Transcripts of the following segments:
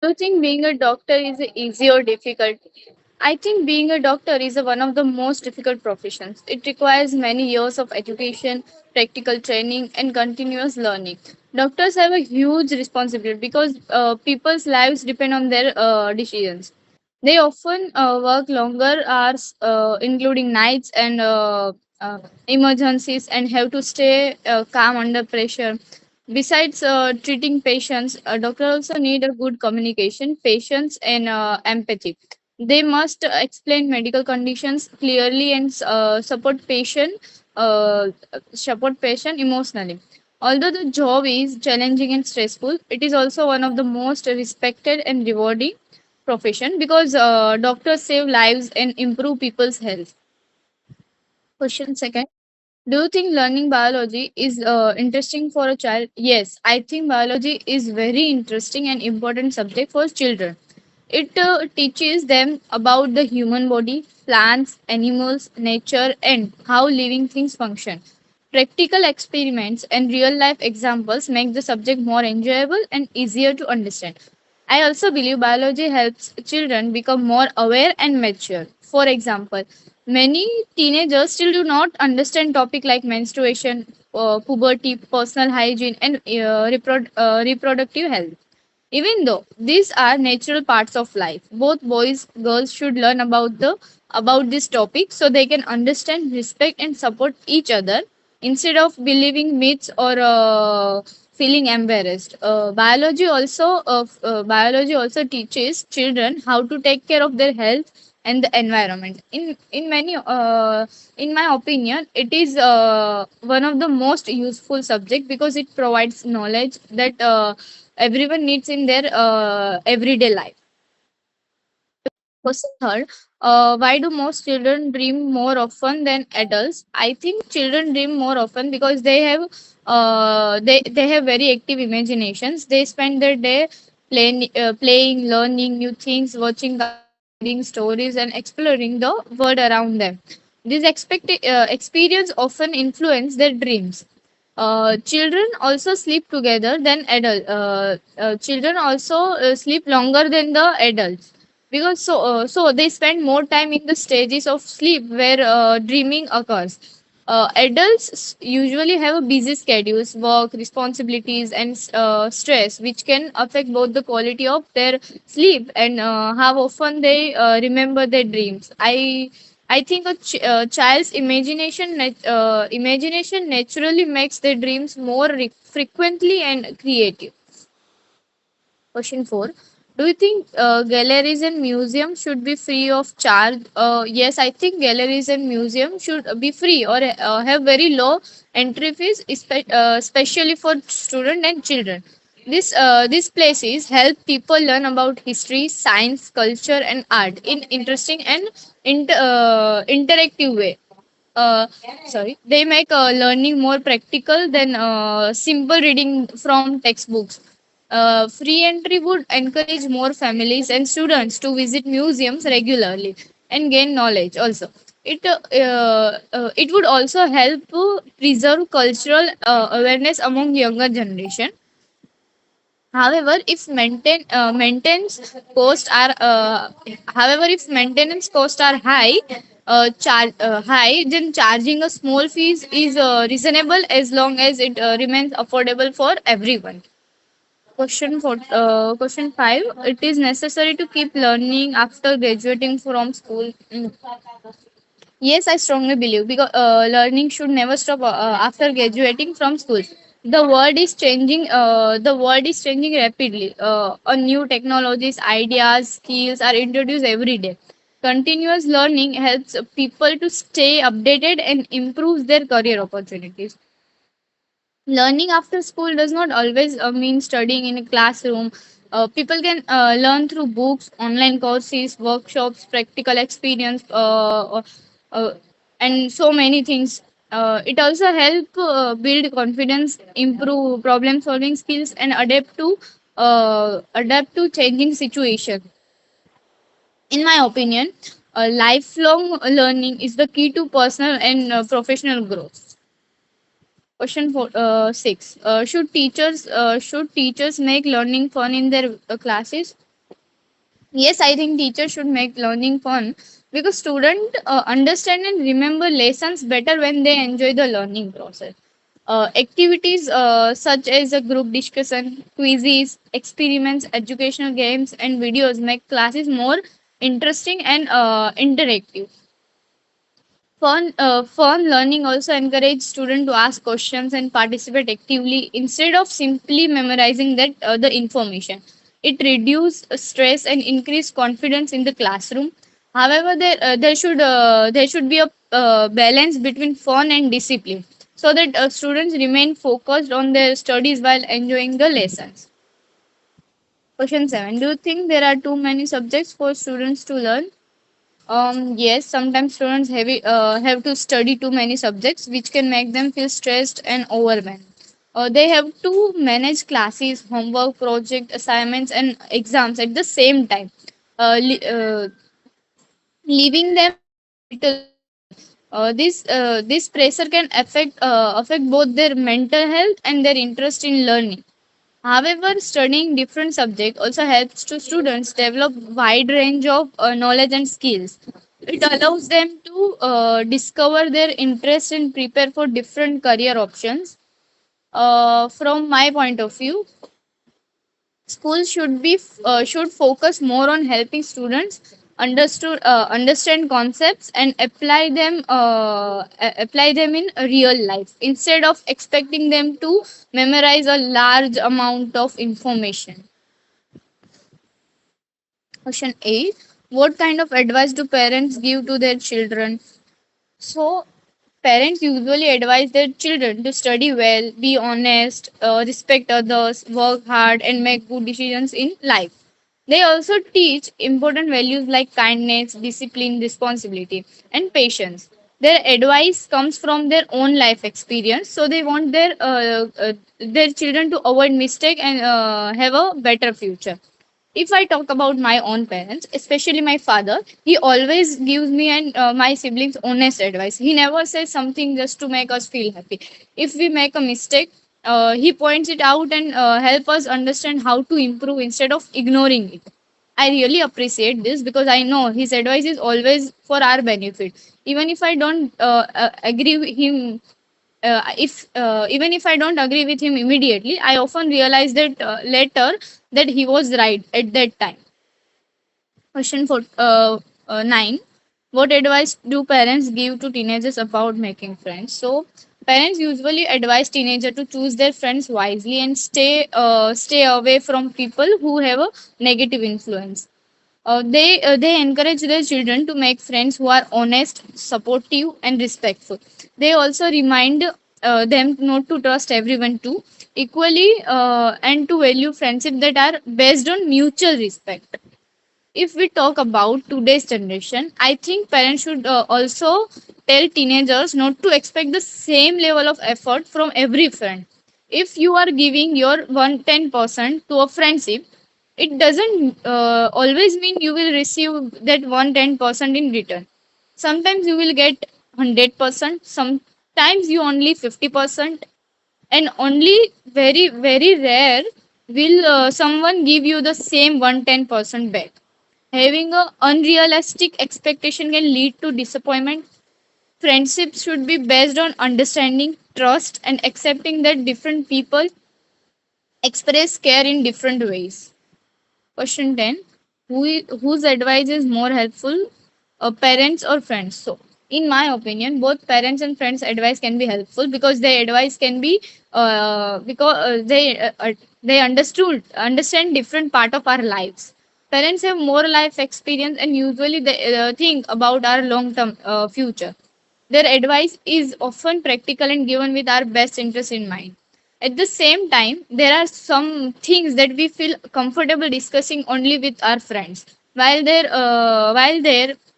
Do you think being a doctor is easy or difficult? I think being a doctor is one of the most difficult professions. It requires many years of education, practical training, and continuous learning. Doctors have a huge responsibility because people's lives depend on their decisions. They often work longer hours, including nights and uh, emergencies, and have to stay calm under pressure. Besides treating patients, a doctor also need a good communication, patience, and empathy. They must explain medical conditions clearly and uh, support patient emotionally. Although the job is challenging and stressful, it is also one of the most respected and rewarding profession because doctors save lives and improve people's health. Question second. Do you think learning biology is interesting for a child? Yes, I think biology is very interesting and important subject for children. It teaches them about the human body, plants, animals, nature, and how living things function. Practical experiments and real life examples make the subject more enjoyable and easier to understand. I also believe biology helps children become more aware and mature. For example, many teenagers still do not understand topics like menstruation, puberty, personal hygiene, and reproductive health. Even though these are natural parts of life, both boys girls should learn about this topic so they can understand, respect, and support each other instead of believing myths or feeling embarrassed. Biology also teaches children how to take care of their health and the environment. In my opinion, it is one of the most useful subject because it provides knowledge that everyone needs in their everyday life. Question third, why do most children dream more often than adults? I think children dream more often because they have very active imaginations. They spend their day playing, learning new things, watching cartoons, reading stories, and exploring the world around them. Experience often influence their dreams. Children also sleep together than adults. Children also sleep longer than the adults because so they spend more time in the stages of sleep where dreaming occurs. Adults usually have a busy schedules, work responsibilities, and stress, which can affect both the quality of their sleep and how often they remember their dreams. I think child's imagination naturally makes their dreams more frequently and creative. Question 4. Do you think galleries and museums should be free of charge? Yes, I think galleries and museums should be free or have very low entry fees, especially for students and children. These places help people learn about history, science, culture, and art in interesting and interactive way. Uh, they make learning more practical than simple reading from textbooks. Free entry would encourage more families and students to visit museums regularly and gain knowledge. Also, it would also help to preserve cultural awareness among younger generation. However, if maintenance costs are high, then charging a small fees is reasonable as long as it remains affordable for everyone. Question 5. It is necessary to keep learning after graduating from school. Yes, I strongly believe because learning should never stop after graduating from school. The world is changing rapidly. New technologies, ideas, skills are introduced every day. Continuous learning helps people to stay updated and improves their career opportunities. Learning after school does not always mean studying in a classroom. People can learn through books, online courses, workshops, practical experience, uh, and so many things. It also help build confidence, improve problem solving skills, and adapt to changing situation. In my opinion, lifelong learning is the key to personal and professional growth. Question 6. Should teachers make learning fun in their classes? Yes, I think teachers should make learning fun because students understand and remember lessons better when they enjoy the learning process. Activities such as a group discussion, quizzes, experiments, educational games, and videos make classes more interesting and interactive. Fun learning also encourage students to ask questions and participate actively instead of simply memorizing the information. It reduces stress and increase confidence in the classroom. However, there should be a balance between fun and discipline so that students remain focused on their studies while enjoying the lessons. Question 7. Do you think there are too many subjects for students to learn? Yes, sometimes students have to study too many subjects, which can make them feel stressed and overwhelmed. They have to manage classes, homework, project, assignments, and exams at the same time, leaving them little time. This pressure can affect both their mental health and their interest in learning. However, studying different subjects also helps to students develop wide range of knowledge and skills. It allows them to discover their interest and prepare for different career options. From my point of view, schools should focus more on helping students understand concepts and apply them in real life instead of expecting them to memorize a large amount of information. Question 8. What kind of advice do parents give to their children? So, parents usually advise their children to study well, be honest, respect others, work hard, and make good decisions in life. They also teach important values like kindness, discipline, responsibility, and patience. Their advice comes from their own life experience, so they want their children to avoid mistake and have a better future. If I talk about my own parents, especially my father, he always gives me and my siblings honest advice. He never says something just to make us feel happy. If we make a mistake, he points it out and help us understand how to improve instead of ignoring it. I really appreciate this because I know his advice is always for our benefit. Even if I don't agree with him, if even if I don't agree with him immediately, I often realize that later that he was right at that time. Question for 9. What advice do parents give to teenagers about making friends? So, parents usually advise teenagers to choose their friends wisely and stay away from people who have a negative influence. They encourage their children to make friends who are honest, supportive, and respectful. They also remind them not to trust everyone too equally and to value friendship that are based on mutual respect. If we talk about today's generation, I think parents should also tell teenagers not to expect the same level of effort from every friend. If you are giving your 110% to a friendship, it doesn't always mean you will receive that 110% in return. Sometimes you will get 100%, sometimes you only 50%, and only very rare will someone give you the same 110% back. Having a unrealistic expectation can lead to disappointment. Friendships should be based on understanding, trust, and accepting that different people express care in different ways. Question 10. Whose advice is more helpful, parents or friends? So, in my opinion, both parents and friends' advice can be helpful because their advice can be because they understand different part of our lives. Parents have more life experience and usually they think about our long term future. Their advice is often practical and given with our best interest in mind. At the same time, there are some things that we feel comfortable discussing only with our friends, while there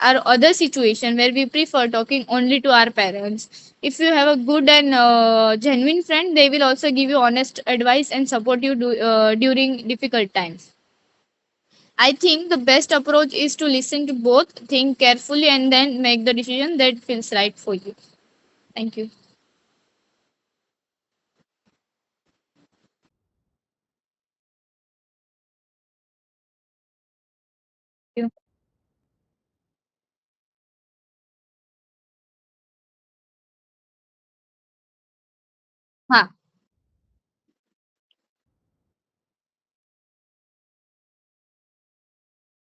are other situations where we prefer talking only to our parents. If you have a good and genuine friend, they will also give you honest advice and support you during difficult times. I think the best approach is to listen to both, think carefully, and then make the decision that feels right for you. Thank you. you. हाँ